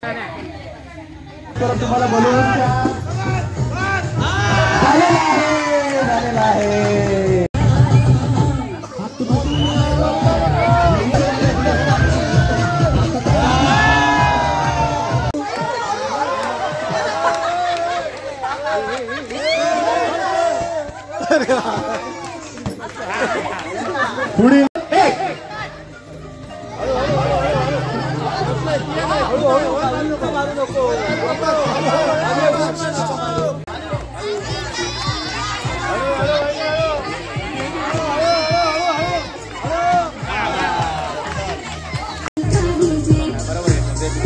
तुम्हाला बोलून झालेला आहे। पुढे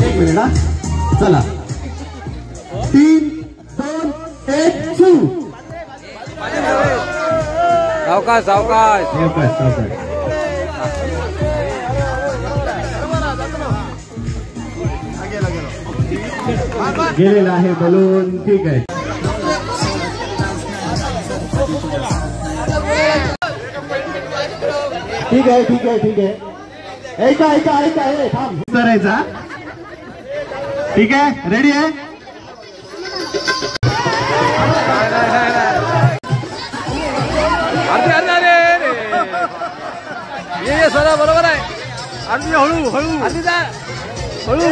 एक मिनिट ना, चला 3 2 1 सुरू। सावकाश सावकाश गेलेला आहे बलून। ठीक आहे, ठीक आहे, ठीक आहे, ठीक आहे। ऐका ऐका ऐका हे थांब करायचा। ठीक आहे, रेडी आहे। ये सर बरोबर आहे। आणि हळू हळू हळू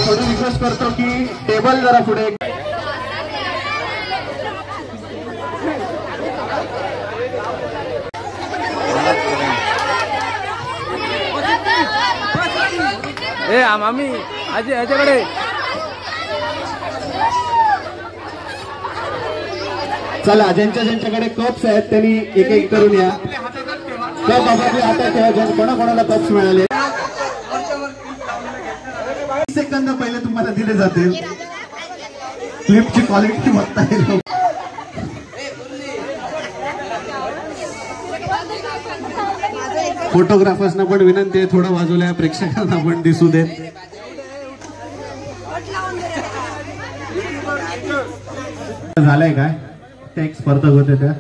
थोडी रिक्वेस्ट करतो की टेबल जरा पुढे। ए मामी आजी याच्याकडे चला, ज्यांच्या ज्यांच्याकडे कप्स आहेत त्यांनी एक एक करून या। कप आपापल्या हातात ठेवा, कोणाकोणाला कप्स मिळाले। 20 सेकंद पहिले तुम्हाला दिले जातील। क्लिपची क्वालिटी बघता येईल। फोटोग्राफर्सना पण विनंती आहे, थोडं बाजूला प्रेक्षकांना पण दिसू देत। झालंय काय टेक्स्ट स्पर्धक होते त्या।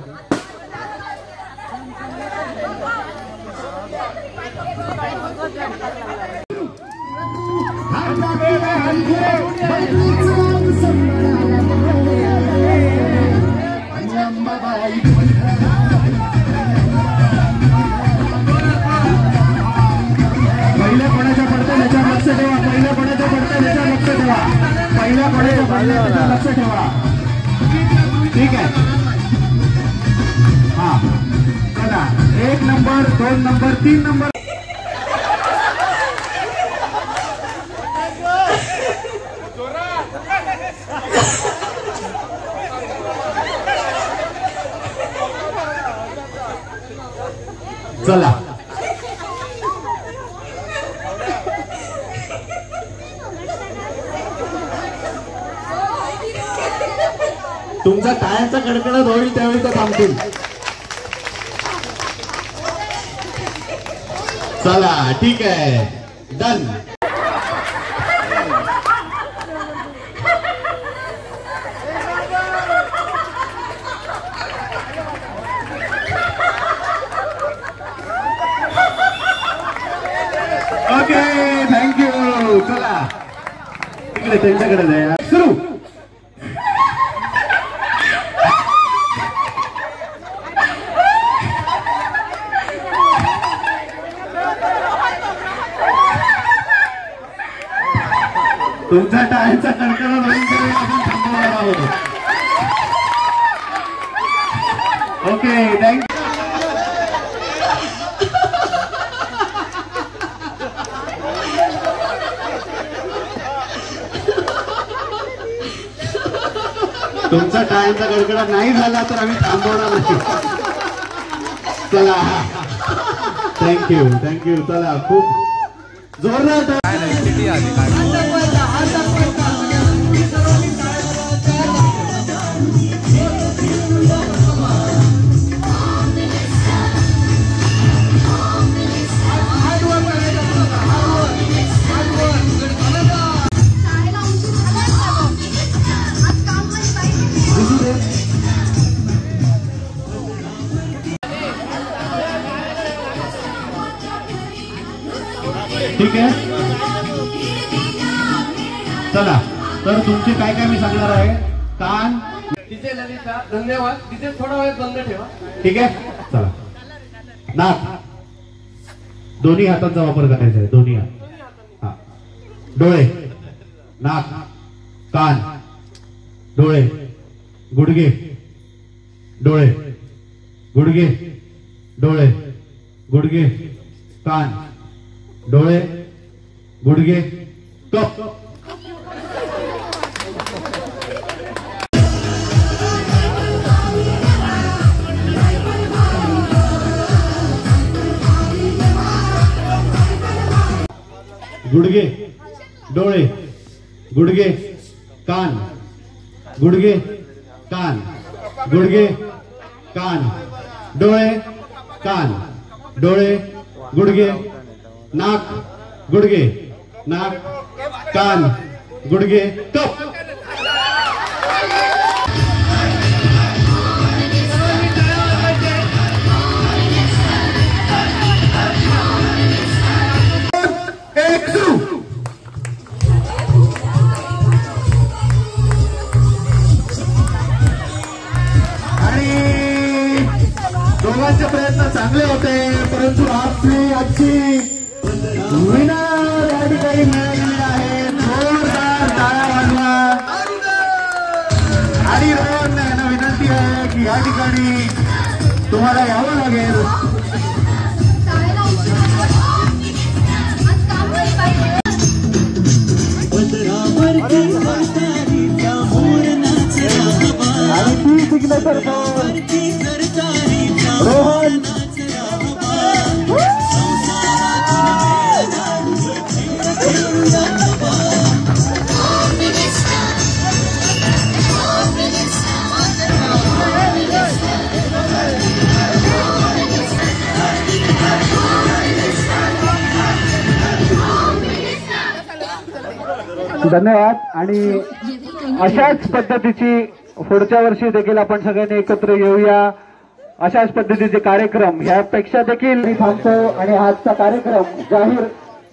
पहिल्या कोणाच्या पडते त्याच्या लक्ष ठेवा। पहिल्या कोणाच्या पडते त्याच्या लक्ष ठेवा। पहिल्या कोणाच्या पडते त्याच्या लक्ष ठेवा। ठीक आहे, हा चला 1 नंबर 2 नंबर 3 नंबर। चला तुमचा टाळ्यांचा कडकडत होईल त्यावेळी तर थांबतील। चला ठीक आहे, डन। Okay, thank you. चला इकडे त्यांच्याकडे जाऊया, सुरू। तुमचा टाळ्यांचा कडकडत होईल त्यावेळी आपण थांबवणार आहोत। Okay, thank you. तुमचा टाळ्यांचा कडकडा नाही झाला तर आम्ही थांबवणार नाही। चला थँक्यू थँक्यू। चला खूप जोरदार ठीक आहे. चला तर तुमचे काय काय मी सांगणार आहे. कान तिथे ललिता धन्यवाद. तिथे थोडा वेळ बंद ठेवा. ठीक आहे. चला नाक दोन्ही हातांचा वापर करायचा आहे. दोन्ही हात. हा. डोळे नाक कान डोळे गुडघे डोळे गुडघे डोळे गुडघे कान डोळे गुडघे कप. गुडघे डोळे गुडघे कान गुडघे कान गुडघे कान डोळे कान डोळे गुडघे नाक गुडघे नाक कान गुडघे कप. दोघांचे प्रयत्न चांगले होते परंतु आपली आजची विनर या ठिकाणी मिळालेली आहे. जोरदार टाळ्या वाजवा. आणि रोहन यांना विनंती आहे की या ठिकाणी तुम्हाला यावं लागेल. आणि ती सिग्नेचर रोहन धन्यवाद. आणि अशाच पद्धतीची पुढच्या वर्षी देखील आपण सगळ्यांनी एकत्र येऊया. अशाच पद्धतीचे कार्यक्रम ह्यापेक्षा देखील मी थांबतो आणि आजचा कार्यक्रम जाहीर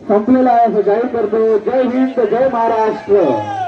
संपलेला आहे असं जाहीर करतो. जय हिंद जय महाराष्ट्र.